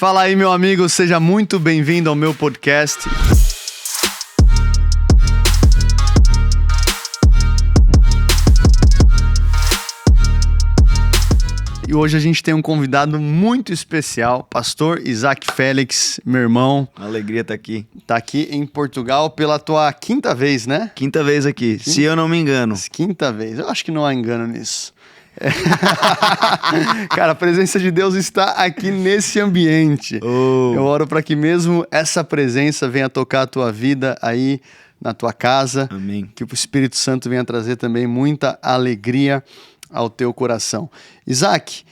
Fala aí, meu amigo, seja muito bem-vindo ao meu podcast. E hoje a gente tem um convidado muito especial, pastor Isaac Félix, meu irmão. Uma alegria estar aqui. Tá aqui em Portugal pela tua quinta vez, né? Quinta vez aqui, se eu não me engano. Quinta vez, eu acho que não há engano nisso. Cara, a presença de Deus está aqui nesse ambiente. Eu oro para que mesmo essa presença venha tocar a tua vida aí na tua casa. Amém. Que o Espírito Santo venha trazer também muita alegria ao teu coração. Isaac,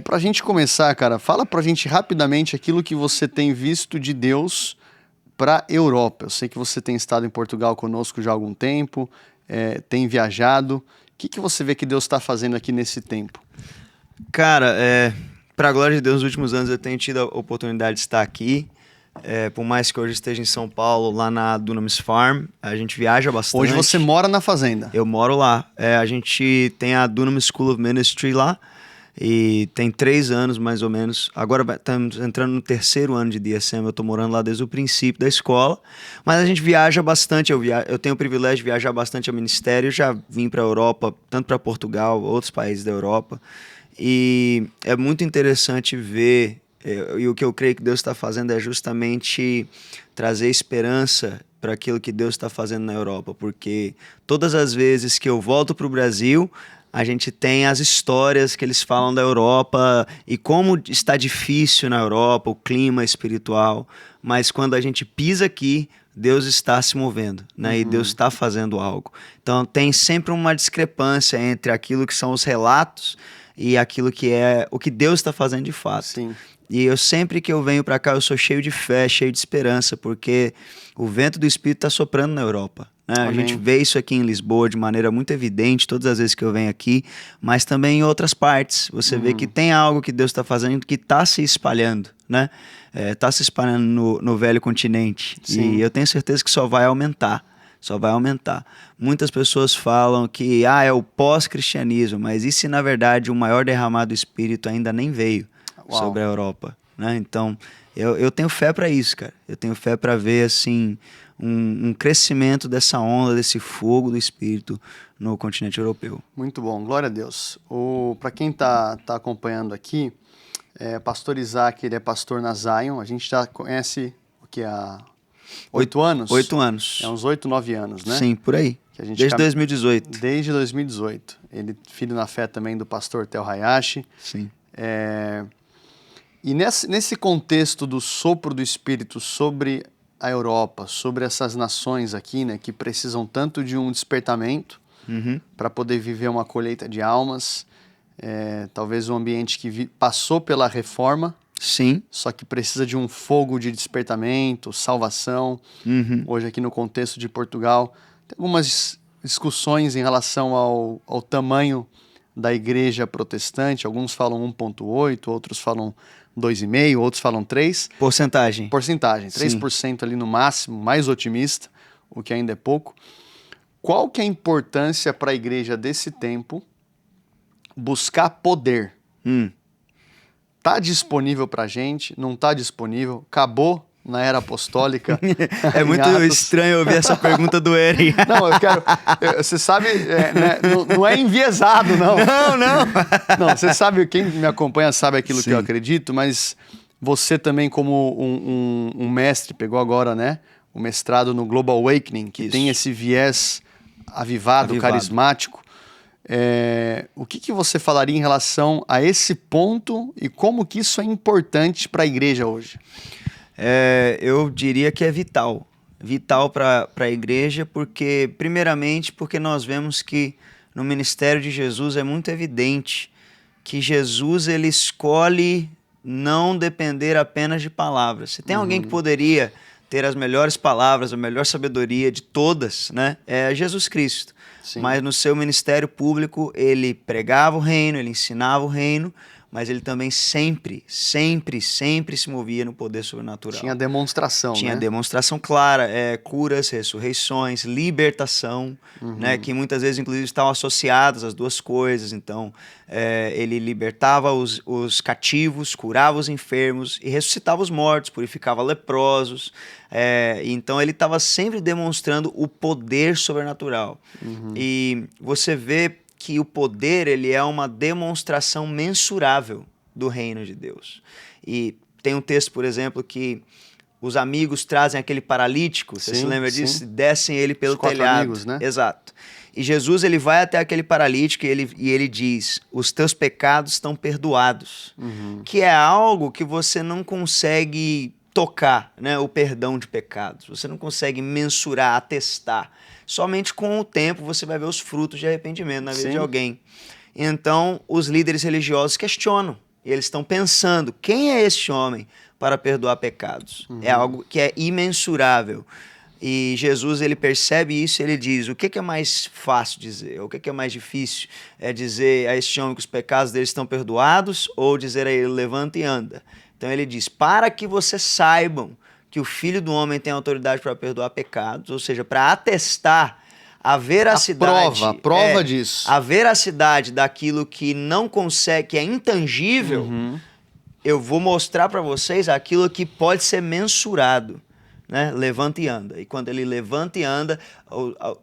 pra gente começar, cara, fala pra gente rapidamente aquilo que você tem visto de Deus pra Europa. Eu sei que você tem estado em Portugal conosco já há algum tempo, tem viajado. O que você vê que Deus está fazendo aqui nesse tempo? Cara, pra glória de Deus, nos últimos anos eu tenho tido a oportunidade de estar aqui. Por mais que hoje esteja em São Paulo, lá na Dunamis Farm, a gente viaja bastante. Hoje você mora na fazenda? Eu moro lá. A gente tem a Dunamis School of Ministry lá e tem 3 anos mais ou menos. Agora estamos entrando no 3º ano de DSM, eu estou morando lá desde o princípio da escola. Mas a gente viaja bastante, eu tenho o privilégio de viajar bastante ao ministério. Já vim para a Europa, tanto para Portugal, outros países da Europa. E é muito interessante ver... E o que eu creio que Deus está fazendo é justamente trazer esperança para aquilo que Deus está fazendo na Europa, porque todas as vezes que eu volto para o Brasil, a gente tem as histórias que eles falam da Europa e como está difícil na Europa, o clima espiritual, mas quando a gente pisa aqui, Deus está se movendo, né? E Deus está fazendo algo. Então tem sempre uma discrepância entre aquilo que são os relatos e aquilo que é o que Deus está fazendo de fato. Sim. E eu sempre que eu venho para cá, eu sou cheio de fé, cheio de esperança, porque o vento do Espírito está soprando na Europa, né? A gente vê isso aqui em Lisboa de maneira muito evidente, todas as vezes que eu venho aqui, mas também em outras partes. Você vê que tem algo que Deus está fazendo que está se espalhando, né? Está se espalhando no velho continente. Sim. E eu tenho certeza que só vai aumentar. Só vai aumentar. Muitas pessoas falam que é o pós-cristianismo, mas e se na verdade o maior derramado do Espírito ainda nem veio? Uau. Sobre a Europa, né? Então, eu tenho fé para isso, cara. Eu tenho fé para ver, assim, um crescimento dessa onda, desse fogo do Espírito no continente europeu. Muito bom, glória a Deus. Para quem tá acompanhando aqui, pastor Isaac, ele é pastor na Zion. A gente já conhece o que há 8 anos? 8 anos. É uns 8, 9 anos, né? Sim, por aí. Que a gente Desde 2018. Desde 2018. Ele filho na fé também do pastor Tel Hayashi. Sim. E nesse contexto do sopro do Espírito sobre a Europa, sobre essas nações aqui, né, que precisam tanto de um despertamento para poder viver uma colheita de almas, talvez um ambiente que passou pela reforma, sim, só que precisa de um fogo de despertamento, salvação. Hoje aqui no contexto de Portugal, tem algumas discussões em relação ao tamanho da igreja protestante. Alguns falam 1,8, outros falam 2,5, outros falam 3. Porcentagem. 3% ali no máximo, mais otimista, o que ainda é pouco. Qual que é a importância para a igreja desse tempo buscar poder? Tá disponível para a gente? Não tá disponível? Acabou na era apostólica? É muito estranho ouvir essa pergunta do Eri. Não, eu quero... Você sabe, né, não é enviesado, não. Não, você sabe, quem me acompanha sabe aquilo que eu acredito, mas você também como um mestre, pegou agora, né, o mestrado no Global Awakening, que tem esse viés avivado. Carismático. O que você falaria em relação a esse ponto e como que isso é importante para a igreja hoje? Eu diria que é vital para a igreja, porque primeiramente porque nós vemos que no ministério de Jesus é muito evidente que Jesus ele escolhe não depender apenas de palavras. Se tem alguém que poderia ter as melhores palavras, a melhor sabedoria de todas, né, é Jesus Cristo. Sim. Mas no seu ministério público ele pregava o reino, ele ensinava o reino, mas ele também sempre se movia no poder sobrenatural. Tinha demonstração, Tinha né? demonstração clara, curas, ressurreições, libertação, né, que muitas vezes, inclusive, estavam associadas às duas coisas. Então, ele libertava os cativos, curava os enfermos e ressuscitava os mortos, purificava leprosos. Então, ele estava sempre demonstrando o poder sobrenatural. E você vê que o poder ele é uma demonstração mensurável do reino de Deus. E tem um texto, por exemplo, que os amigos trazem aquele paralítico, você se lembra disso? Descem ele pelo telhado. Amigos, né? Exato. E Jesus ele vai até aquele paralítico e ele diz, os teus pecados estão perdoados. Que é algo que você não consegue tocar, né? O perdão de pecados. Você não consegue mensurar, atestar. Somente com o tempo você vai ver os frutos de arrependimento na vida de alguém. Então, os líderes religiosos questionam. E eles estão pensando, quem é este homem para perdoar pecados? É algo que é imensurável. E Jesus, ele percebe isso e ele diz, o que é mais fácil dizer? O que é mais difícil? É dizer a este homem que os pecados dele estão perdoados ou dizer a ele, levanta e anda? Então ele diz, para que vocês saibam que o Filho do Homem tem autoridade para perdoar pecados, ou seja, para atestar a veracidade... A prova disso. A veracidade daquilo que não consegue, que é intangível, eu vou mostrar para vocês aquilo que pode ser mensurado. Né? Levanta e anda. E quando ele levanta e anda,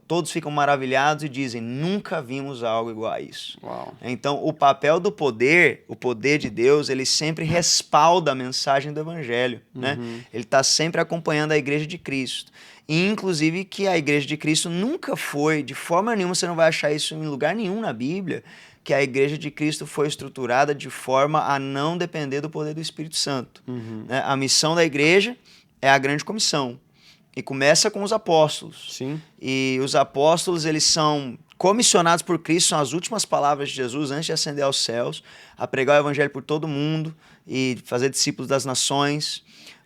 todos ficam maravilhados e dizem, nunca vimos algo igual a isso. Uau. Então, o papel do poder, o poder de Deus, ele sempre respalda a mensagem do Evangelho. Né? Ele está sempre acompanhando a Igreja de Cristo. E, inclusive, que a Igreja de Cristo nunca foi, de forma nenhuma, você não vai achar isso em lugar nenhum na Bíblia, que a Igreja de Cristo foi estruturada de forma a não depender do poder do Espírito Santo. Né? A missão da Igreja é a grande comissão. E começa com os apóstolos. Sim. E os apóstolos, eles são comissionados por Cristo, são as últimas palavras de Jesus antes de ascender aos céus, a pregar o evangelho por todo mundo e fazer discípulos das nações.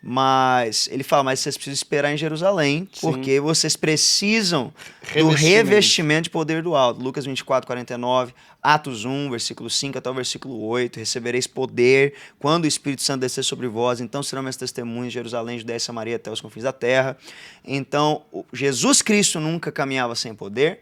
Mas ele fala, mas vocês precisam esperar em Jerusalém, porque vocês precisam do revestimento de poder do alto. Lucas 24, 49, Atos 1, versículo 5 até o versículo 8, recebereis poder quando o Espírito Santo descer sobre vós, então serão meus testemunhos em Jerusalém, Judéia e Samaria até os confins da terra. Então, Jesus Cristo nunca caminhava sem poder.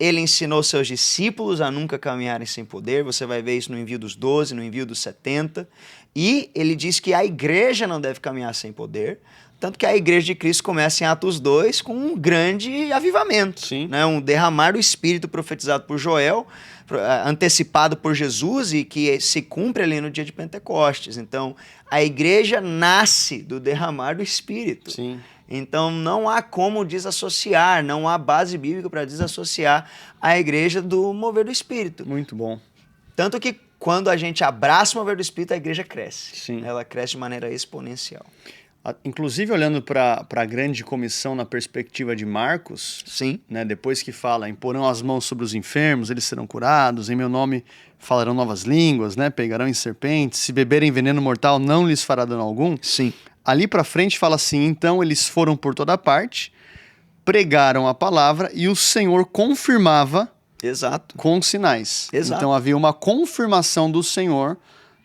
Ele ensinou seus discípulos a nunca caminharem sem poder. Você vai ver isso no envio dos 12, no envio dos 70. E ele diz que a igreja não deve caminhar sem poder. Tanto que a igreja de Cristo começa em Atos 2 com um grande avivamento. Né? Um derramar do Espírito profetizado por Joel, antecipado por Jesus e que se cumpre ali no dia de Pentecostes. Então, a igreja nasce do derramar do Espírito. Sim. Então, não há como desassociar, não há base bíblica para desassociar a igreja do mover do Espírito. Muito bom. Tanto que quando a gente abraça o mover do Espírito, a igreja cresce. Sim. Ela cresce de maneira exponencial. Inclusive, olhando para a grande comissão na perspectiva de Marcos, né, depois que fala, imporão as mãos sobre os enfermos, eles serão curados, em meu nome falarão novas línguas, né, pegarão em serpentes, se beberem veneno mortal não lhes fará dano algum. Ali para frente fala assim, então eles foram por toda parte, pregaram a palavra e o Senhor confirmava com sinais. Então havia uma confirmação do Senhor,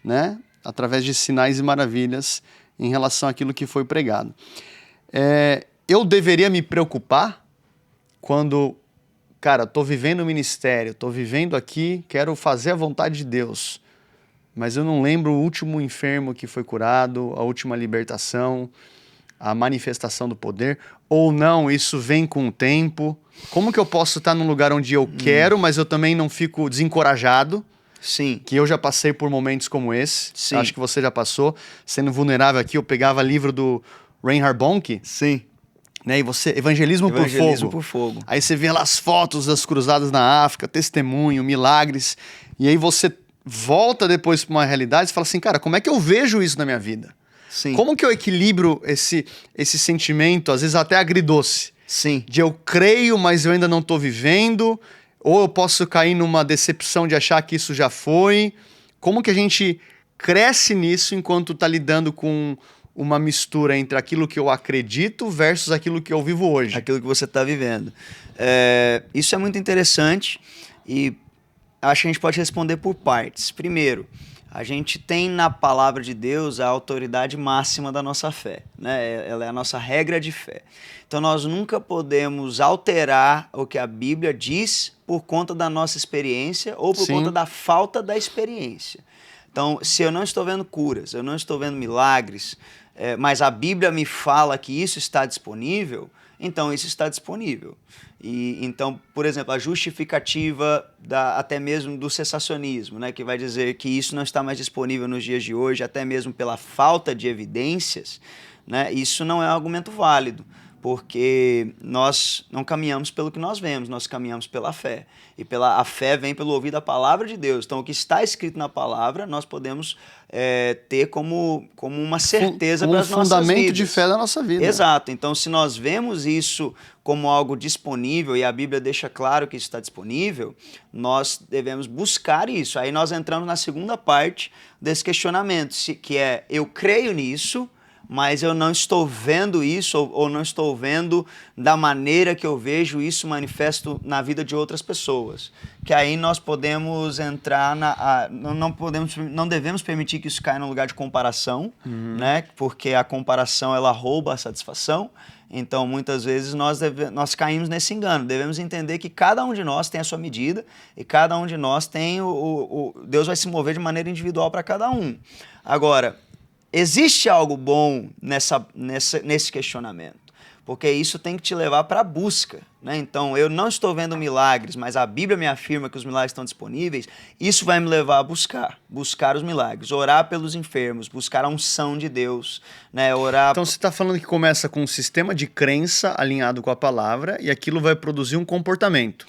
né, através de sinais e maravilhas em relação àquilo que foi pregado. Eu deveria me preocupar quando, cara, estou vivendo o ministério, estou vivendo aqui, quero fazer a vontade de Deus, mas eu não lembro o último enfermo que foi curado, a última libertação, a manifestação do poder, ou não, isso vem com o tempo. Como que eu posso estar num lugar onde eu quero, mas eu também não fico desencorajado? Que eu já passei por momentos como esse. Acho que você já passou. Sendo vulnerável aqui, eu pegava livro do Reinhard Bonnke. Né, e você, Evangelismo por Fogo. Aí você vê lá as fotos das cruzadas na África, testemunho, milagres. E aí você volta depois para uma realidade e fala assim, cara, como é que eu vejo isso na minha vida? Como que eu equilibro esse sentimento, às vezes até agridoce? De eu creio, mas eu ainda não estou vivendo... Ou eu posso cair numa decepção de achar que isso já foi. Como que a gente cresce nisso enquanto está lidando com uma mistura entre aquilo que eu acredito versus aquilo que eu vivo hoje? Aquilo que você está vivendo. Isso é muito interessante e acho que a gente pode responder por partes. Primeiro, A gente tem na palavra de Deus a autoridade máxima da nossa fé, né? Ela é a nossa regra de fé. Então nós nunca podemos alterar o que a Bíblia diz por conta da nossa experiência ou por conta da falta da experiência. Então, se eu não estou vendo curas, eu não estou vendo milagres, mas a Bíblia me fala que isso está disponível, então isso está disponível. E então, por exemplo, a justificativa até mesmo do cessacionismo, né, que vai dizer que isso não está mais disponível nos dias de hoje, até mesmo pela falta de evidências, né, isso não é um argumento válido, porque nós não caminhamos pelo que nós vemos, nós caminhamos pela fé. E a fé vem pelo ouvir da palavra de Deus. Então, o que está escrito na palavra, nós podemos ter como uma certeza para as nossas vidas. Um fundamento de fé da nossa vida. Exato. Então, se nós vemos isso como algo disponível, e a Bíblia deixa claro que isso está disponível, nós devemos buscar isso. Aí nós entramos na segunda parte desse questionamento, que é, eu creio nisso, mas eu não estou vendo isso, ou não estou vendo da maneira que eu vejo isso manifesto na vida de outras pessoas. Que aí nós podemos entrar não devemos permitir que isso caia no lugar de comparação, né? Porque a comparação, ela rouba a satisfação. Então, muitas vezes, nós caímos nesse engano. Devemos entender que cada um de nós tem a sua medida e cada um de nós tem Deus vai se mover de maneira individual para cada um. Agora, existe algo bom nesse questionamento, porque isso tem que te levar para a busca, né? Então, eu não estou vendo milagres, mas a Bíblia me afirma que os milagres estão disponíveis. Isso vai me levar a buscar os milagres, orar pelos enfermos, buscar a unção de Deus, né? Orar. Então, você está falando que começa com um sistema de crença alinhado com a palavra e aquilo vai produzir um comportamento.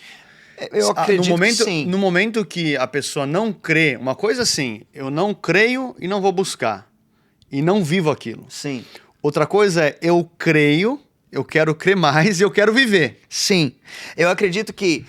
Eu acredito que sim. No momento que a pessoa não crê, uma coisa assim, eu não creio e não vou buscar. E não vivo aquilo. Sim. Outra coisa é, eu creio, eu quero crer mais e eu quero viver. Sim. Eu acredito que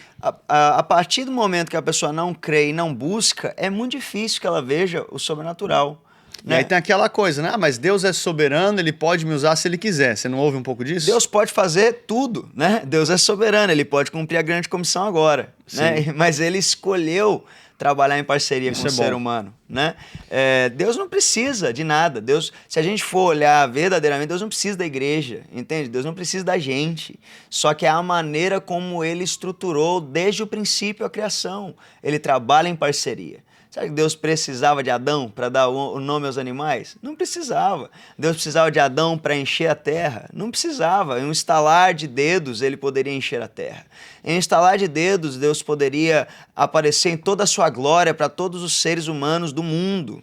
a partir do momento que a pessoa não crê e não busca, é muito difícil que ela veja o sobrenatural. E aí tem aquela coisa, né? Mas Deus é soberano, Ele pode me usar se Ele quiser. Você não ouve um pouco disso? Deus pode fazer tudo, né? Deus é soberano, Ele pode cumprir a grande comissão agora, né? Mas Ele escolheu trabalhar em parceria com o ser humano, né? Deus não precisa de nada. Deus, se a gente for olhar verdadeiramente, Deus não precisa da igreja, entende? Deus não precisa da gente. Só que é a maneira como Ele estruturou desde o princípio a criação. Ele trabalha em parceria. Será que Deus precisava de Adão para dar o nome aos animais? Não precisava. Deus precisava de Adão para encher a terra? Não precisava. Em um estalar de dedos ele poderia encher a terra. Em um estalar de dedos Deus poderia aparecer em toda a sua glória para todos os seres humanos do mundo.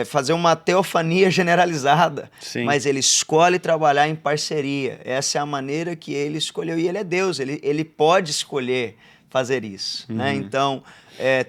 Fazer uma teofania generalizada. Sim. Mas ele escolhe trabalhar em parceria. Essa é a maneira que ele escolheu. E ele é Deus, ele pode escolher fazer isso, né? Então,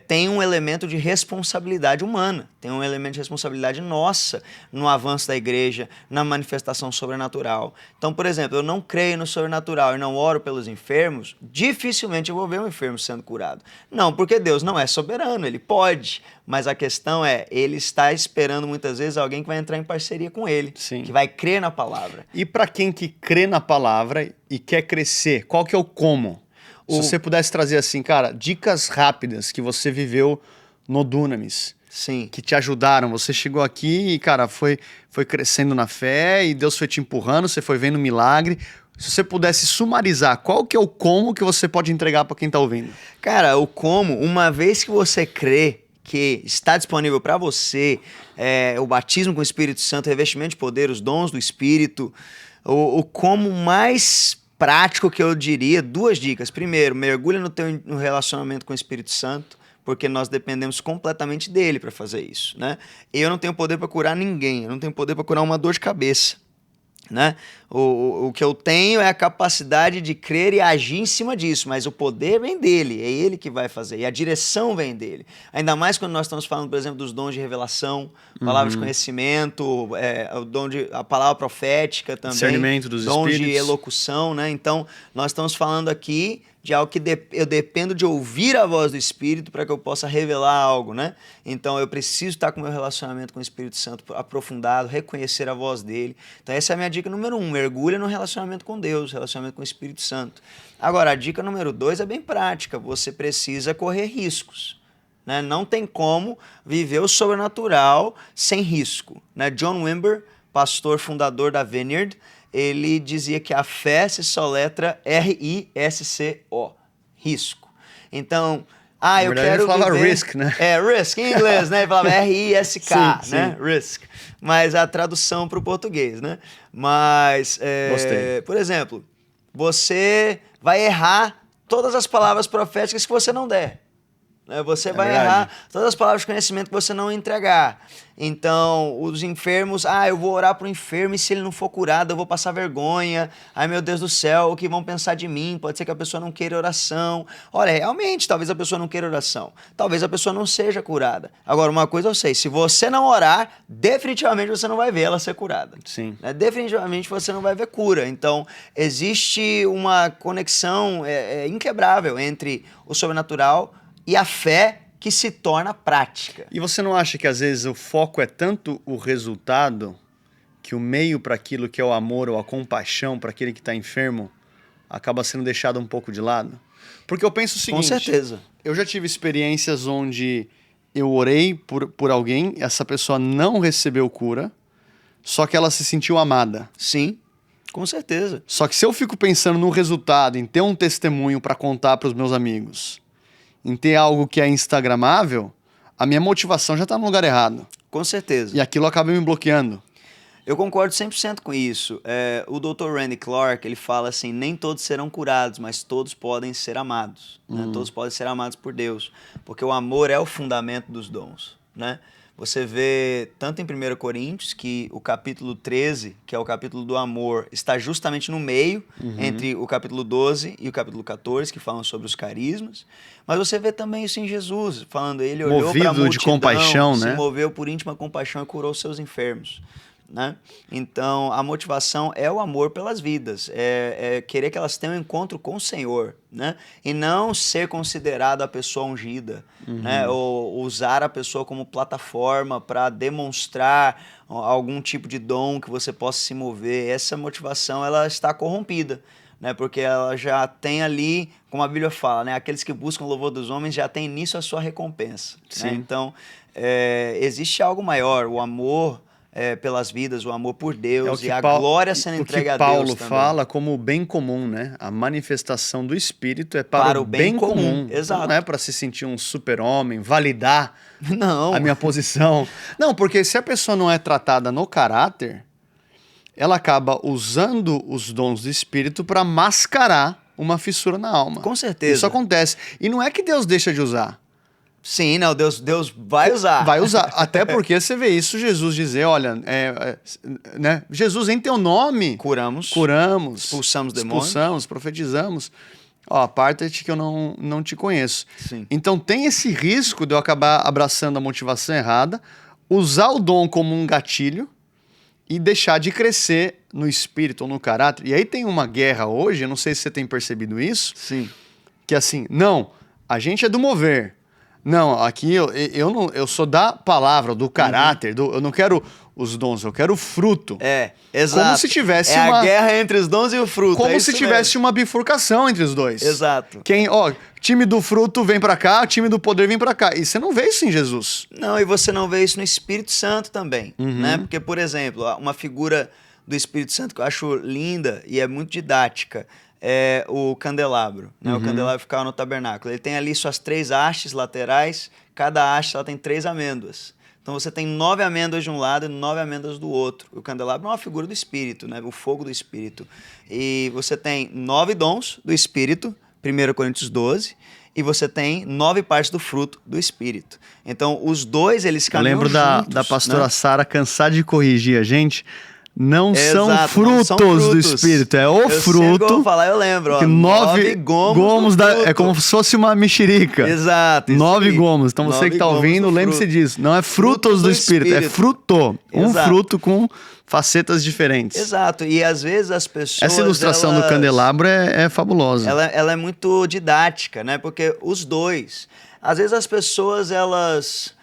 tem um elemento de responsabilidade humana, tem um elemento de responsabilidade nossa no avanço da igreja, na manifestação sobrenatural. Então, por exemplo, eu não creio no sobrenatural e não oro pelos enfermos, dificilmente eu vou ver um enfermo sendo curado. Não, porque Deus não é soberano, Ele pode, mas a questão é, Ele está esperando muitas vezes alguém que vai entrar em parceria com Ele, Sim. que vai crer na palavra. E para quem que crê na palavra e quer crescer, qual que é o como? Se você pudesse trazer assim, cara, dicas rápidas que você viveu no Dunamis. Sim. Que te ajudaram. Você chegou aqui e, cara, foi crescendo na fé e Deus foi te empurrando, você foi vendo milagre. Se você pudesse sumarizar, qual que é o como que você pode entregar para quem está ouvindo? Cara, o como, uma vez que você crê que está disponível para você o batismo com o Espírito Santo, o revestimento de poder, os dons do Espírito, o como mais prático que eu diria, 2 dicas. Primeiro, mergulha no relacionamento com o Espírito Santo, porque nós dependemos completamente dele para fazer isso, né? Eu não tenho poder para curar ninguém, eu não tenho poder para curar uma dor de cabeça, né? O que eu tenho é a capacidade de crer e agir em cima disso, mas o poder vem dele, é ele que vai fazer, e a direção vem dele. Ainda mais quando nós estamos falando, por exemplo, dos dons de revelação, palavra de conhecimento, a palavra profética também, discernimento dos dom espíritos, de elocução, né? Então, nós estamos falando aqui de algo que eu dependo de ouvir a voz do Espírito para que eu possa revelar algo, né? Então, eu preciso estar com o meu relacionamento com o Espírito Santo aprofundado, reconhecer a voz dele. Então, essa é a minha dica número 1, mergulha no relacionamento com Deus, relacionamento com o Espírito Santo. Agora, a dica número 2 é bem prática, você precisa correr riscos, né? Não tem como viver o sobrenatural sem risco, né? John Wimber, pastor fundador da Vineyard, ele dizia que a fé se soletra R-I-S-C-O, risco. Então, Na eu verdade, quero ele falava viver... risk, né? Risk em inglês, né? Ele falava R-I-S-K, Sim, né? sim. Risk. Mas a tradução para o português, né? Mas, Gostei. por exemplo, você vai errar todas as palavras proféticas que você não der. Você vai verdade. errar todas as palavras de conhecimento que você não entregar. Então, os enfermos, eu vou orar pro enfermo e se ele não for curado, eu vou passar vergonha. Ai, meu Deus do céu, o que vão pensar de mim? Pode ser que a pessoa não queira oração. Olha, realmente, talvez a pessoa não queira oração. Talvez a pessoa não seja curada. Agora, uma coisa eu sei, se você não orar, definitivamente você não vai ver ela ser curada. Sim. Definitivamente você não vai ver cura. Então, existe uma conexão inquebrável entre o sobrenatural e a fé que se torna prática. E você não acha que às vezes o foco é tanto o resultado que o meio para aquilo que é o amor ou a compaixão para aquele que está enfermo acaba sendo deixado um pouco de lado? Porque eu penso o seguinte... Com certeza. Eu já tive experiências onde eu orei por alguém, essa pessoa não recebeu cura, só que ela se sentiu amada. Sim, com certeza. Só que se eu fico pensando no resultado, em ter um testemunho para contar para os meus amigos, em ter algo que é instagramável, a minha motivação já está no lugar errado. Com certeza. E aquilo acaba me bloqueando. Eu concordo 100% com isso. O Dr. Randy Clark, ele fala assim, nem todos serão curados, mas todos podem ser amados. Né? Todos podem ser amados por Deus. Porque o amor é o fundamento dos dons. Né? Você vê tanto em 1 Coríntios que o capítulo 13, que é o capítulo do amor, está justamente no meio, entre o capítulo 12 e o capítulo 14, que falam sobre os carismas. Mas você vê também isso em Jesus, falando, ele olhou para a multidão, de compaixão, se né? moveu por íntima compaixão e curou seus enfermos. Né? Então, a motivação é o amor pelas vidas, é querer que elas tenham um encontro com o Senhor, né? E não ser considerado a pessoa ungida, né? Ou usar a pessoa como plataforma para demonstrar algum tipo de dom que você possa se mover. Essa motivação ela está corrompida, né? Porque ela já tem ali, como a Bíblia fala, né? Aqueles que buscam o louvor dos homens já têm nisso a sua recompensa. Né? Então, existe algo maior, o amor pelas vidas, o amor por Deus e a glória sendo entregue a Deus também. O que Paulo fala como o bem comum, né? A manifestação do Espírito é para o bem comum. Exato. Não é para se sentir um super-homem, validar Não. a minha posição. Não, porque se a pessoa não é tratada no caráter, ela acaba usando os dons do Espírito para mascarar uma fissura na alma. Com certeza. Isso acontece. E não é que Deus deixa de usar. Sim, não, Deus vai usar. Vai usar. Até porque você vê isso, Jesus dizer, olha, né? Jesus, em teu nome... Curamos. Expulsamos demônios. Expulsamos, profetizamos. Aparta-te que eu não te conheço. Sim. Então tem esse risco de eu acabar abraçando a motivação errada, usar o dom como um gatilho e deixar de crescer no espírito ou no caráter. E aí tem uma guerra hoje, eu não sei se você tem percebido isso. Sim. Que assim, não, a gente é do mover. Não, aqui eu sou da palavra, do caráter, eu não quero os dons, eu quero o fruto. Exato. Como se tivesse a guerra entre os dons e o fruto. Como se tivesse uma bifurcação entre os dois. Exato. Time do fruto vem pra cá, time do poder vem pra cá. E você não vê isso em Jesus. Não, e você não vê isso no Espírito Santo também, né? Porque, por exemplo, uma figura do Espírito Santo que eu acho linda e é muito didática é o candelabro, né? O candelabro ficava no tabernáculo. Ele tem ali suas 3 hastes laterais, cada haste ela tem 3 amêndoas. Então você tem 9 amêndoas de um lado e 9 amêndoas do outro. O candelabro é uma figura do Espírito, né? O fogo do Espírito. E você tem 9 dons do Espírito, 1 Coríntios 12, e você tem 9 partes do fruto do Espírito. Então os dois, eles caminham juntos. Eu lembro da pastora Sara cansar de corrigir a gente. Não são frutos do Espírito, é o fruto. Eu falar, eu lembro. Que 9 gomos é como se fosse uma mexerica. Exato. 9 gomos. Então você que está ouvindo, lembre-se disso. Não é frutos do Espírito, é fruto. Um fruto com facetas diferentes. Exato. E às vezes as pessoas... Essa ilustração do candelabro é fabulosa. Ela é muito didática, né? Porque os dois... Às vezes as pessoas, elas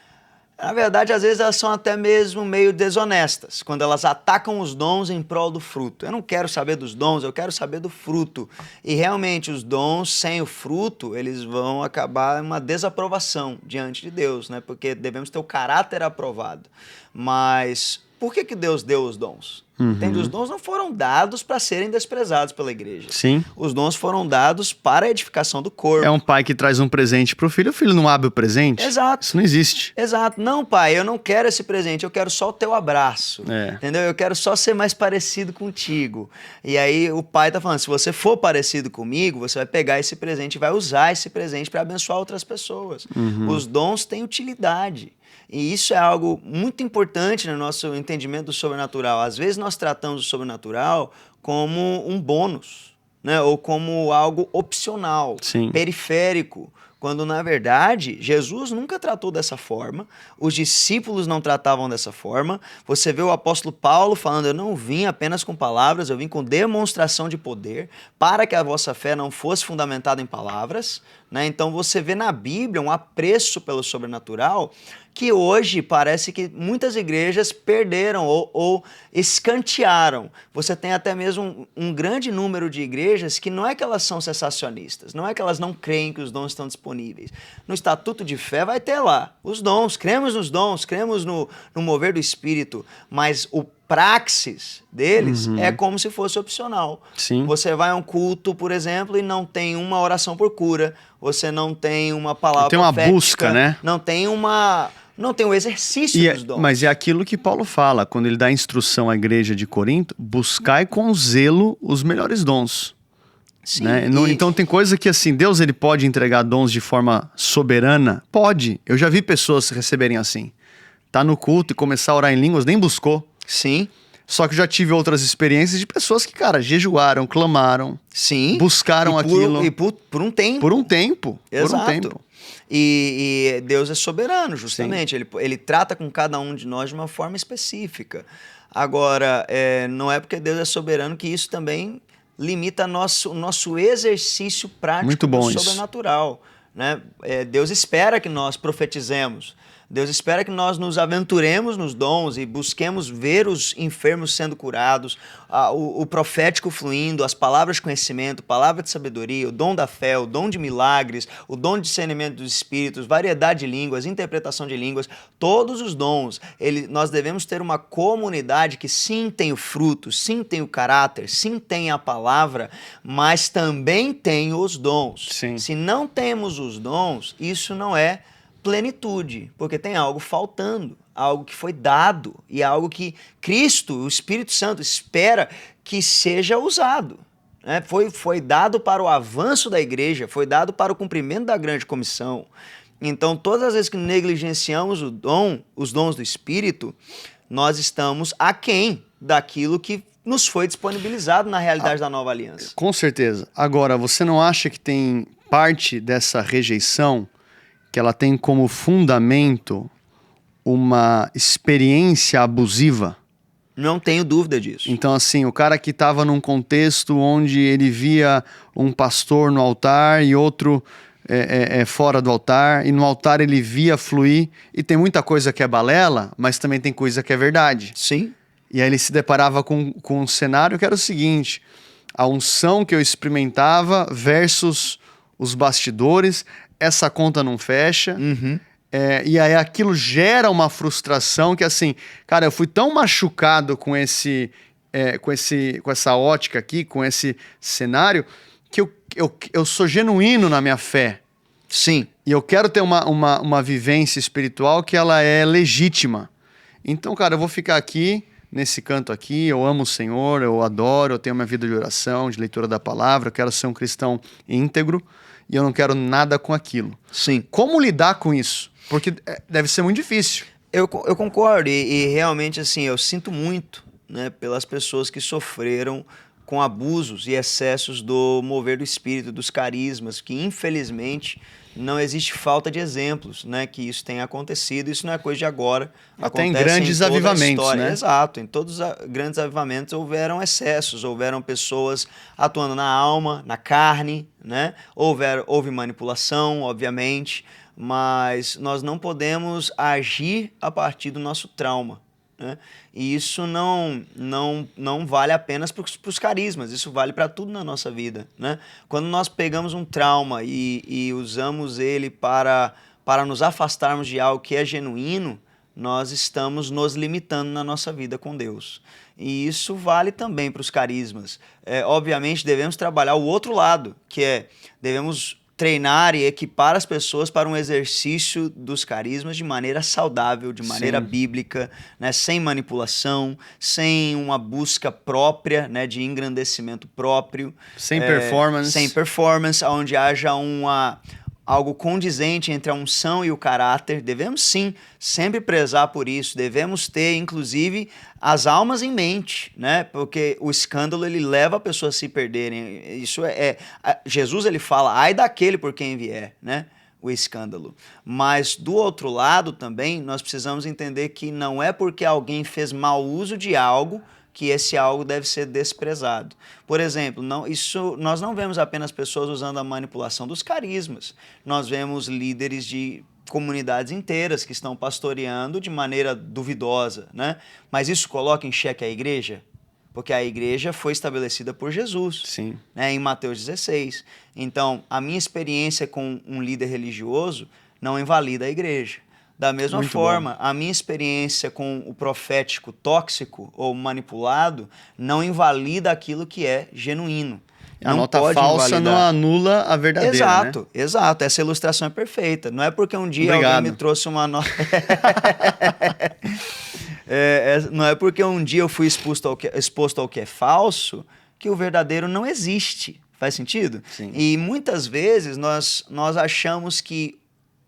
Na verdade, às vezes elas são até mesmo meio desonestas, quando elas atacam os dons em prol do fruto. Eu não quero saber dos dons, eu quero saber do fruto. E realmente os dons sem o fruto, eles vão acabar em uma desaprovação diante de Deus, né? Porque devemos ter o caráter aprovado. Mas por que Deus deu os dons? Entende? Os dons não foram dados para serem desprezados pela igreja. Sim. Os dons foram dados para a edificação do corpo. É um pai que traz um presente pro filho, o filho não abre o presente? Exato. Isso não existe. Exato. Não, pai, eu não quero esse presente, eu quero só o teu abraço. Entendeu? Eu quero só ser mais parecido contigo. E aí o pai tá falando, se você for parecido comigo, você vai pegar esse presente e vai usar esse presente para abençoar outras pessoas. Os dons têm utilidade. E isso é algo muito importante no nosso entendimento do sobrenatural. Às vezes nós tratamos o sobrenatural como um bônus, né? Ou como algo opcional, Sim. periférico, quando na verdade Jesus nunca tratou dessa forma, os discípulos não tratavam dessa forma. Você vê o apóstolo Paulo falando, eu não vim apenas com palavras, eu vim com demonstração de poder, para que a vossa fé não fosse fundamentada em palavras, né? Então você vê na Bíblia um apreço pelo sobrenatural que hoje parece que muitas igrejas perderam ou escantearam. Você tem até mesmo um grande número de igrejas que não é que elas são cessacionistas, não é que elas não creem que os dons estão disponíveis. No Estatuto de Fé vai ter lá os dons, cremos nos dons, cremos no mover do Espírito, mas o praxis deles é como se fosse opcional. Sim. Você vai a um culto, por exemplo, e não tem uma oração por cura, você não tem uma palavra tem uma profética, busca, né? Não tem o exercício dos dons. Mas é aquilo que Paulo fala, quando ele dá instrução à igreja de Corinto, buscai com zelo os melhores dons. Sim, Né? Então tem coisa que assim, Deus ele pode entregar dons de forma soberana? Pode. Eu já vi pessoas receberem assim. Tá no culto e começar a orar em línguas, nem buscou. Sim. Só que eu já tive outras experiências de pessoas que, cara, jejuaram, clamaram, sim, buscaram aquilo. E por um tempo. Por um tempo. Exato. Por um tempo. E Deus é soberano, justamente. Ele trata com cada um de nós de uma forma específica. Agora, não é porque Deus é soberano que isso também limita o nosso exercício prático Muito bom do isso. sobrenatural. Né? Deus espera que nós profetizemos. Deus espera que nós nos aventuremos nos dons e busquemos ver os enfermos sendo curados, o profético fluindo, as palavras de conhecimento, palavra de sabedoria, o dom da fé, o dom de milagres, o dom de discernimento dos espíritos, variedade de línguas, interpretação de línguas, todos os dons. Nós devemos ter uma comunidade que sim tem o fruto, sim tem o caráter, sim tem a palavra, mas também tem os dons. Sim. Se não temos os dons, isso não é plenitude, porque tem algo faltando, algo que foi dado e algo que Cristo, o Espírito Santo, espera que seja usado. Né? Foi dado para o avanço da igreja, foi dado para o cumprimento da grande comissão. Então, todas as vezes que negligenciamos os dons do Espírito, nós estamos aquém daquilo que nos foi disponibilizado na realidade da nova aliança. Com certeza. Agora, você não acha que tem parte dessa rejeição que ela tem como fundamento uma experiência abusiva? Não tenho dúvida disso. Então, assim, o cara que estava num contexto onde ele via um pastor no altar e outro fora do altar, e no altar ele via fluir, e tem muita coisa que é balela, mas também tem coisa que é verdade. Sim. E aí ele se deparava com um cenário que era o seguinte: a unção que eu experimentava versus os bastidores, essa conta não fecha. E aí aquilo gera uma frustração que assim, cara, eu fui tão machucado com essa ótica aqui, com esse cenário, que eu sou genuíno na minha fé. Sim. E eu quero ter uma vivência espiritual que ela é legítima. Então, cara, eu vou ficar aqui, nesse canto aqui, eu amo o Senhor, eu adoro, eu tenho minha vida de oração, de leitura da palavra, eu quero ser um cristão íntegro, e eu não quero nada com aquilo. Sim. Como lidar com isso? Porque deve ser muito difícil. Eu concordo e realmente assim, eu sinto muito, né, pelas pessoas que sofreram com abusos e excessos do mover do espírito, dos carismas, que infelizmente não existe falta de exemplos, né, que isso tenha acontecido. Isso não é coisa de agora. Até em grandes avivamentos, né? Exato. Em todos os grandes avivamentos houveram excessos, houveram pessoas atuando na alma, na carne, né? Houve manipulação, obviamente, mas nós não podemos agir a partir do nosso trauma, né? E isso não vale apenas para os carismas, isso vale para tudo na nossa vida, né? Quando nós pegamos um trauma e usamos ele para nos afastarmos de algo que é genuíno, nós estamos nos limitando na nossa vida com Deus. E isso vale também para os carismas. Obviamente, devemos trabalhar o outro lado, que devemos treinar e equipar as pessoas para um exercício dos carismas de maneira saudável, de maneira bíblica, né? Sem manipulação, sem uma busca própria, né? De engrandecimento próprio. Sem performance. Sem performance, onde haja algo condizente entre a unção e o caráter. Devemos sim sempre prezar por isso, devemos ter inclusive as almas em mente, né? Porque o escândalo ele leva a pessoa a se perderem. Isso Jesus ele fala, ai daquele por quem vier, né? O escândalo. Mas do outro lado também nós precisamos entender que não é porque alguém fez mau uso de algo que esse algo deve ser desprezado. Por exemplo, nós não vemos apenas pessoas usando a manipulação dos carismas. Nós vemos líderes de comunidades inteiras que estão pastoreando de maneira duvidosa, né? Mas isso coloca em xeque a igreja? Porque a igreja foi estabelecida por Jesus, sim, né? Em Mateus 16. Então, a minha experiência com um líder religioso não invalida a igreja. Da mesma forma, a minha experiência com o profético tóxico ou manipulado não invalida aquilo que é genuíno. A nota falsa não anula a verdadeira, exato, né? Exato. Essa ilustração é perfeita. Não é porque um dia alguém me trouxe uma nota... não é porque um dia eu fui exposto ao que é falso que o verdadeiro não existe. Faz sentido? Sim. E muitas vezes nós achamos que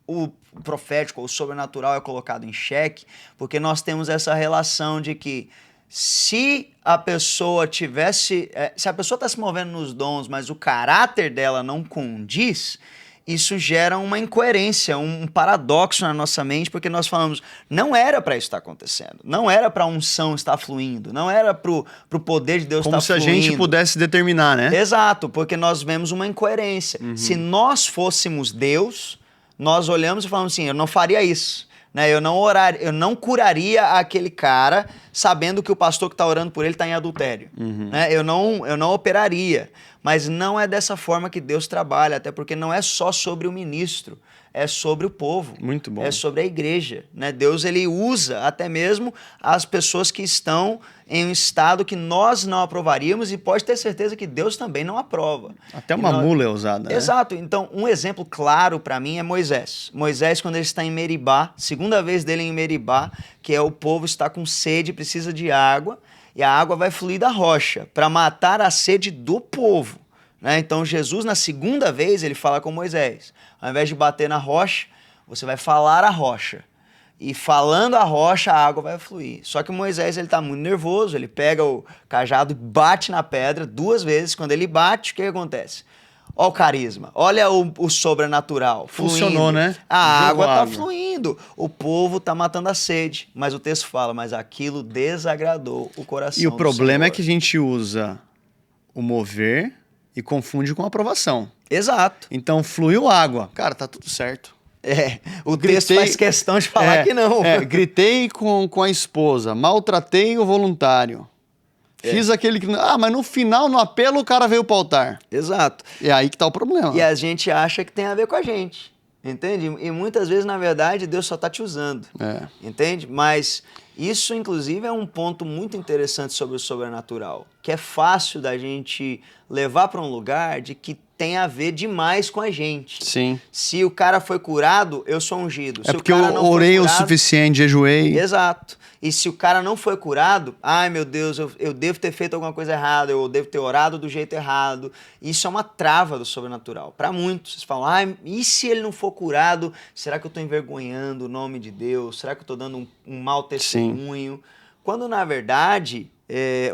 o profético ou sobrenatural é colocado em xeque porque nós temos essa relação de que se a pessoa está se movendo nos dons, mas o caráter dela não condiz, isso gera uma incoerência, um paradoxo na nossa mente, porque nós falamos, não era para isso estar acontecendo, não era para a unção estar fluindo, não era para o poder de Deus estar fluindo. Como se a gente pudesse determinar, né? Exato, porque nós vemos uma incoerência. Se nós fôssemos Deus, nós olhamos e falamos assim, eu não faria isso. Né? Eu não curaria aquele cara sabendo que o pastor que está orando por ele está em adultério. Né? Eu não operaria. Mas não é dessa forma que Deus trabalha, até porque não é só sobre o ministro, é sobre o povo. Muito bom. É sobre a igreja. Né? Deus ele usa até mesmo as pessoas que estão em um estado que nós não aprovaríamos e pode ter certeza que Deus também não aprova. Até uma mula é usada, né? Exato. Então, um exemplo claro para mim é Moisés. Moisés, quando ele está em Meribá, segunda vez dele em Meribá, que é o povo está com sede, precisa de água, e a água vai fluir da rocha para matar a sede do povo. Né? Então, Jesus, na segunda vez, ele fala com Moisés. Ao invés de bater na rocha, você vai falar a rocha. E falando a rocha, a água vai fluir. Só que Moisés está muito nervoso, ele pega o cajado e bate na pedra 2 vezes. Quando ele bate, o que acontece? Olha o carisma, olha o sobrenatural. Funcionou, fluindo. né? A água está fluindo, o povo está matando a sede. Mas o texto fala, mas aquilo desagradou o coração. E o problema Senhor. é que a gente usa o mover e confunde com a aprovação. Exato. Então fluiu água, cara, tá tudo certo. O texto faz questão de falar que não. Gritei com a esposa, maltratei o voluntário. Fiz aquele que... mas no final, no apelo, o cara veio pro altar. Exato. É aí que tá o problema. E a gente acha que tem a ver com a gente, entende? E muitas vezes, na verdade, Deus só tá te usando, entende? Mas isso, inclusive, é um ponto muito interessante sobre o sobrenatural, que é fácil da gente levar para um lugar de que tem a ver demais com a gente. Sim. Se o cara foi curado, eu sou ungido. Se porque o cara eu orei o suficiente, jejuei. Exato. E se o cara não foi curado, ai meu Deus, eu devo ter feito alguma coisa errada, eu devo ter orado do jeito errado. Isso é uma trava do sobrenatural. Para muitos, vocês falam, e se ele não for curado, será que eu estou envergonhando o nome de Deus? Será que eu estou dando um mau testemunho? Sim. Quando, na verdade,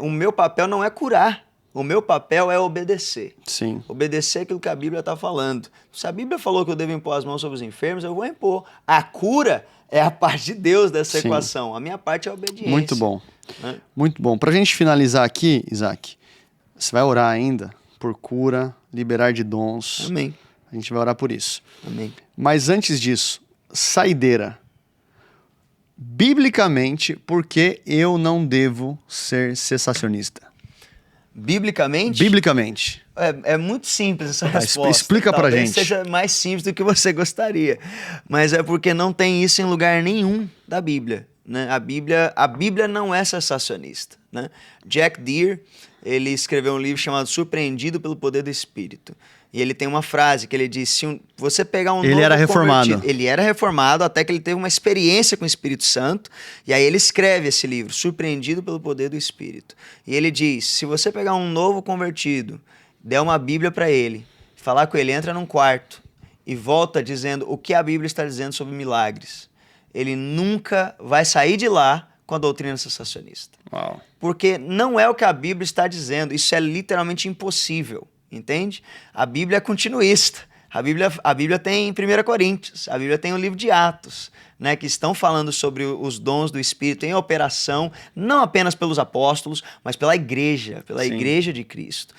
o meu papel não é curar. O meu papel é obedecer. Sim. Obedecer aquilo que a Bíblia está falando. Se a Bíblia falou que eu devo impor as mãos sobre os enfermos, eu vou impor. A cura é a parte de Deus dessa equação. A minha parte é a obediência. Muito bom. Muito bom. Para a gente finalizar aqui, Isaac, você vai orar ainda por cura, liberar de dons. Amém. A A gente vai orar por isso. Amém. Mas antes disso, saideira. Biblicamente, por que eu não devo ser cessacionista? Biblicamente? Biblicamente. É muito simples essa resposta. Explica pra Talvez gente. seja mais simples do que você gostaria. Mas é porque não tem isso em lugar nenhum da Bíblia. Né? A Bíblia não é cessacionista. Né? Jack Deere, ele escreveu um livro chamado Surpreendido pelo Poder do Espírito. E ele tem uma frase que ele diz, se você pegar um Ele era reformado. Ele era reformado até que ele teve uma experiência com o Espírito Santo. E aí ele escreve esse livro, Surpreendido pelo Poder do Espírito. E ele diz, se você pegar um novo convertido, der uma Bíblia para ele, falar com ele, entra num quarto e volta dizendo o que a Bíblia está dizendo sobre milagres, ele nunca vai sair de lá com a doutrina cessacionista. Uau. Porque não é o que a Bíblia está dizendo, isso é literalmente impossível. Entende? A Bíblia é continuista. A Bíblia tem 1 Coríntios, a Bíblia tem o livro de Atos, né, que estão falando sobre os dons do Espírito em operação, não apenas pelos apóstolos, mas pela igreja igreja de Cristo.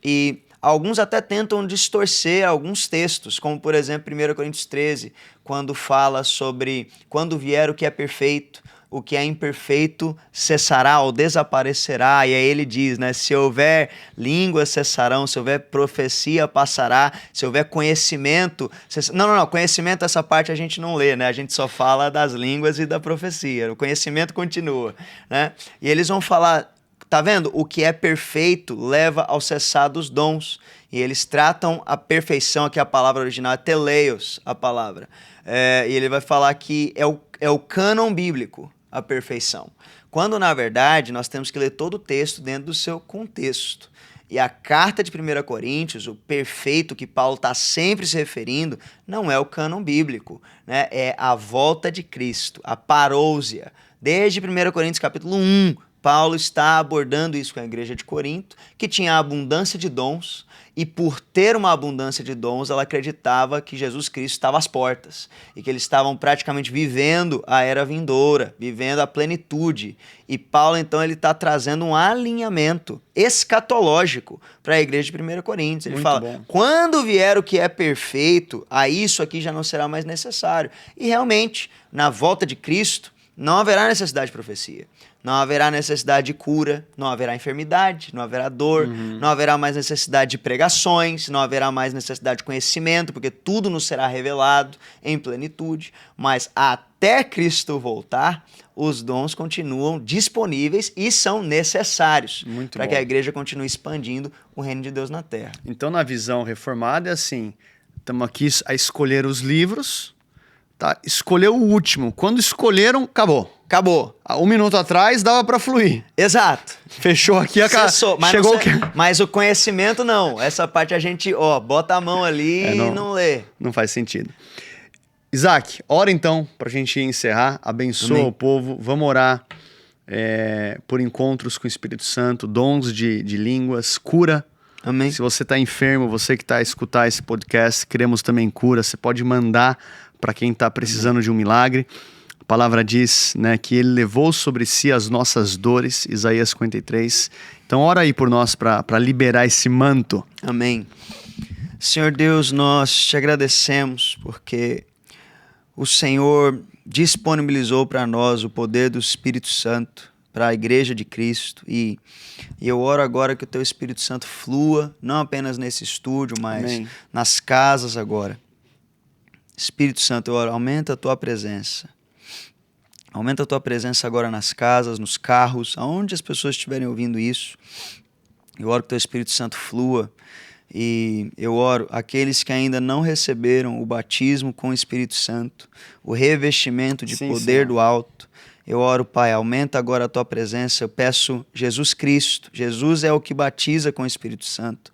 E alguns até tentam distorcer alguns textos, como por exemplo 1 Coríntios 13, quando fala sobre quando vier o que é perfeito, o que é imperfeito cessará ou desaparecerá. E aí ele diz, né? Se houver línguas cessarão, se houver profecia passará, se houver conhecimento... Não, conhecimento, essa parte a gente não lê, né? A gente só fala das línguas e da profecia. O conhecimento continua, né? E eles vão falar, tá vendo? O que é perfeito leva ao cessar dos dons. E eles tratam a perfeição, aqui a palavra original é teleios, a palavra. E ele vai falar que é o cânon bíblico, a perfeição. Quando, na verdade, nós temos que ler todo o texto dentro do seu contexto. E a carta de 1 Coríntios, o perfeito que Paulo está sempre se referindo, não é o cânon bíblico, né? É a volta de Cristo, a parousia. Desde 1 Coríntios capítulo 1, Paulo está abordando isso com a igreja de Corinto, que tinha abundância de dons, e por ter uma abundância de dons, ela acreditava que Jesus Cristo estava às portas, e que eles estavam praticamente vivendo a era vindoura, vivendo a plenitude. E Paulo, então, ele está trazendo um alinhamento escatológico para a igreja de 1 Coríntios. Ele fala, quando vier o que é perfeito, aí isso aqui já não será mais necessário. E realmente, na volta de Cristo, não haverá necessidade de profecia. Não haverá necessidade de cura, não haverá enfermidade, não haverá dor, não haverá mais necessidade de pregações, não haverá mais necessidade de conhecimento, porque tudo nos será revelado em plenitude. Mas até Cristo voltar, os dons continuam disponíveis e são necessários para que a igreja continue expandindo o reino de Deus na terra. Então, na visão reformada, é assim, estamos aqui a escolher os livros, tá? Escolheu o último. Quando escolheram, acabou. Acabou. Um minuto atrás dava pra fluir. Exato. Fechou aqui a cara. Chegou mas o conhecimento não. Essa parte a gente, bota a mão ali e não lê. Não faz sentido. Isaac, ora então pra gente encerrar. Abençoa o povo. Vamos orar por encontros com o Espírito Santo, dons de línguas, cura. Amém. Se você tá enfermo, você que tá a escutar esse podcast, queremos também cura. Você pode mandar para quem tá precisando de um milagre. A palavra diz, né, que ele levou sobre si as nossas dores, Isaías 53. Então ora aí por nós para liberar esse manto. Amém. Senhor Deus, nós te agradecemos porque o Senhor disponibilizou para nós o poder do Espírito Santo para a igreja de Cristo. E eu oro agora que o teu Espírito Santo flua, não apenas nesse estúdio, mas nas casas agora. Espírito Santo, eu oro, aumenta a tua presença. Aumenta a tua presença agora nas casas, nos carros, aonde as pessoas estiverem ouvindo isso. Eu oro que o teu Espírito Santo flua. E eu oro aqueles que ainda não receberam o batismo com o Espírito Santo, o revestimento de poder do alto. Eu oro, Pai, aumenta agora a tua presença. Eu peço Jesus Cristo. Jesus é o que batiza com o Espírito Santo.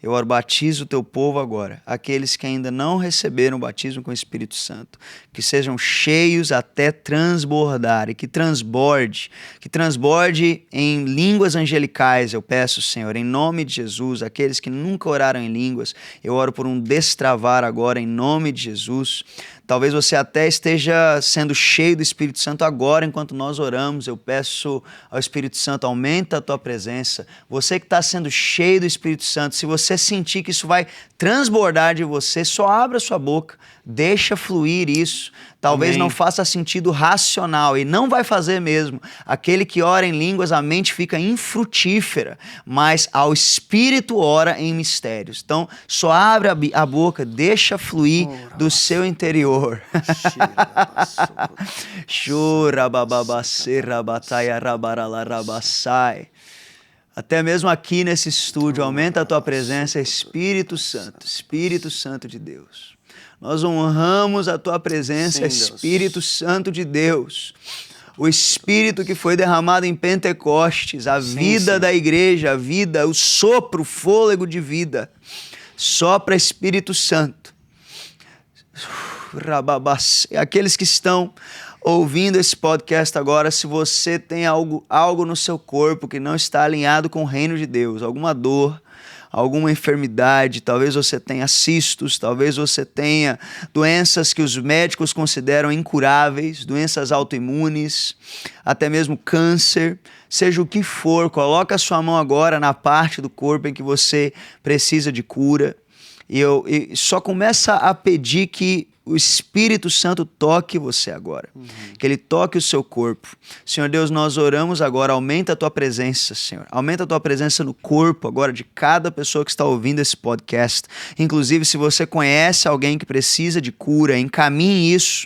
Eu oro, batiza o teu povo agora, aqueles que ainda não receberam o batismo com o Espírito Santo, que sejam cheios até transbordar e que transborde em línguas angelicais, eu peço, Senhor, em nome de Jesus. Aqueles que nunca oraram em línguas, eu oro por um destravar agora, em nome de Jesus. Talvez você até esteja sendo cheio do Espírito Santo agora, enquanto nós oramos. Eu peço ao Espírito Santo, aumenta a tua presença. Você que está sendo cheio do Espírito Santo, se você você sentir que isso vai transbordar de você, só abra sua boca, deixa fluir isso. Talvez Amém. não faça sentido racional, e não vai fazer mesmo. Aquele que ora em línguas, a mente fica infrutífera, mas ao Espírito ora em mistérios. Então, só abre a boca, deixa fluir do seu interior. Até mesmo aqui nesse estúdio, aumenta a tua presença, Espírito Santo de Deus. Nós honramos a tua presença, Espírito Santo de Deus. O Espírito que foi derramado em Pentecostes, a vida da igreja, a vida, o sopro, o fôlego de vida. Sopra, Espírito Santo. Aqueles que estão ouvindo esse podcast agora, se você tem algo no seu corpo que não está alinhado com o reino de Deus, alguma dor, alguma enfermidade, talvez você tenha cistos, talvez você tenha doenças que os médicos consideram incuráveis, doenças autoimunes, até mesmo câncer, seja o que for, coloca a sua mão agora na parte do corpo em que você precisa de cura e só começa a pedir que o Espírito Santo toque você agora, que Ele toque o seu corpo. Senhor Deus, nós oramos agora, aumenta a Tua presença, Senhor. Aumenta a Tua presença no corpo agora de cada pessoa que está ouvindo esse podcast. Inclusive, se você conhece alguém que precisa de cura, encaminhe isso.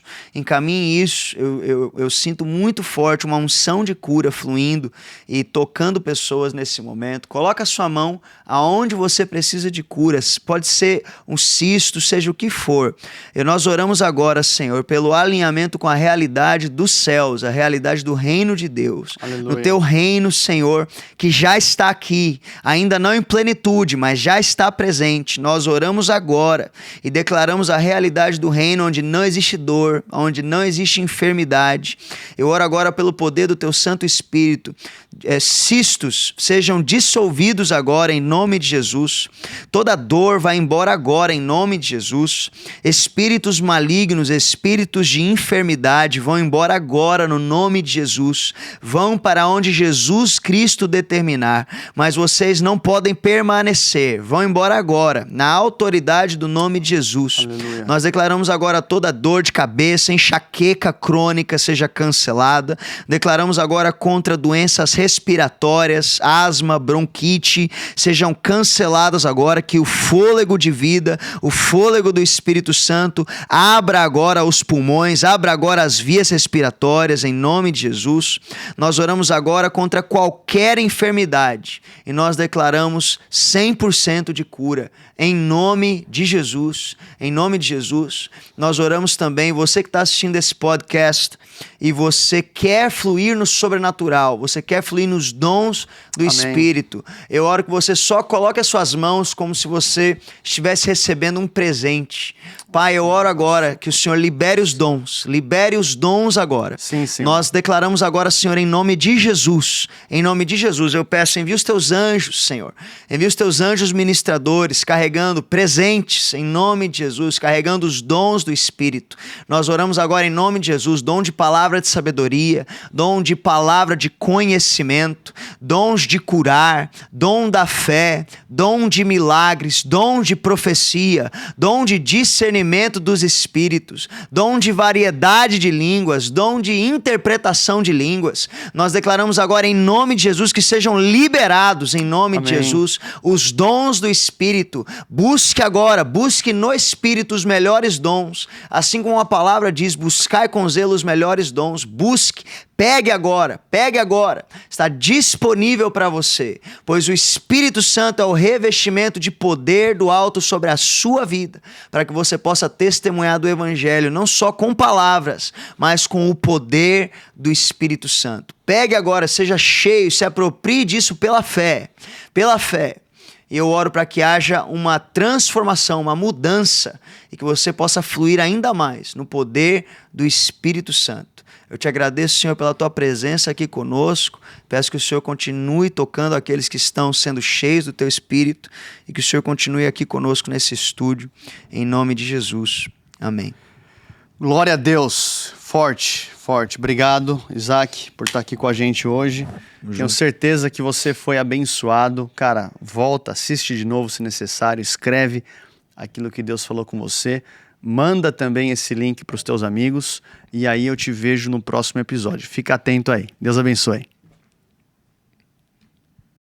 Eu sinto muito forte uma unção de cura fluindo e tocando pessoas nesse momento. Coloca a sua mão aonde você precisa de curas. Pode ser um cisto, seja o que for. E nós oramos agora, Senhor, pelo alinhamento com a realidade dos céus, a realidade do reino de Deus. Aleluia. No teu reino, Senhor, que já está aqui, ainda não em plenitude, mas já está presente. Nós oramos agora e declaramos a realidade do reino onde não existe dor, onde não existe enfermidade. Eu oro agora pelo poder do teu Santo Espírito. Cistos sejam dissolvidos agora em nome de Jesus. Toda dor vai embora agora em nome de Jesus. Espíritos malignos, espíritos de enfermidade vão embora agora no nome de Jesus. Vão para onde Jesus Cristo determinar, mas vocês não podem permanecer. Vão embora agora, na autoridade do nome de Jesus. Aleluia. Nós declaramos agora toda dor de cabeça, enxaqueca crônica seja cancelada. Declaramos agora contra doenças respiratórias, asma, bronquite, sejam canceladas agora, que o fôlego de vida, o fôlego do Espírito Santo abra agora os pulmões, abra agora as vias respiratórias em nome de Jesus. Nós oramos agora contra qualquer enfermidade e nós declaramos 100% de cura em nome de Jesus. Em nome de Jesus. Nós oramos também, você que está assistindo esse podcast e você quer fluir no sobrenatural, você quer fluir nos dons do Espírito. Eu oro que você só coloque as suas mãos como se você estivesse recebendo um presente. Pai, eu oro agora que o Senhor libere os dons agora. Sim, Senhor. Nós declaramos agora, Senhor, em nome de Jesus, eu peço, envia os teus anjos, Senhor, envia os teus anjos ministradores, carregando presentes, em nome de Jesus, carregando os dons do Espírito. Nós oramos agora em nome de Jesus, dom de palavra de sabedoria, dom de palavra de conhecimento, dons de curar, dom da fé, dom de milagres, dom de profecia, dom de discernimento dos espíritos, dom de variedade de línguas, dom de interpretação de línguas. Nós declaramos agora em nome de Jesus que sejam liberados em nome de Jesus os dons do Espírito. Busque no Espírito os melhores dons, assim como a palavra diz, buscai com zelo os melhores dons. Busque, pegue agora, está disponível para você, pois o Espírito Santo é o revestimento de poder do alto sobre a sua vida, para que você possa testemunhar do Evangelho, não só com palavras, mas com o poder do Espírito Santo. Pegue agora, seja cheio, se aproprie disso pela fé. E eu oro para que haja uma transformação, uma mudança, e que você possa fluir ainda mais no poder do Espírito Santo. Eu te agradeço, Senhor, pela tua presença aqui conosco. Peço que o Senhor continue tocando aqueles que estão sendo cheios do teu Espírito e que o Senhor continue aqui conosco nesse estúdio, em nome de Jesus. Amém. Glória a Deus. Forte, forte. Obrigado, Isaac, por estar aqui com a gente hoje. Tenho certeza que você foi abençoado. Cara, volta, assiste de novo se necessário, escreve aquilo que Deus falou com você. Manda também esse link para os teus amigos e aí eu te vejo no próximo episódio. Fica atento aí. Deus abençoe.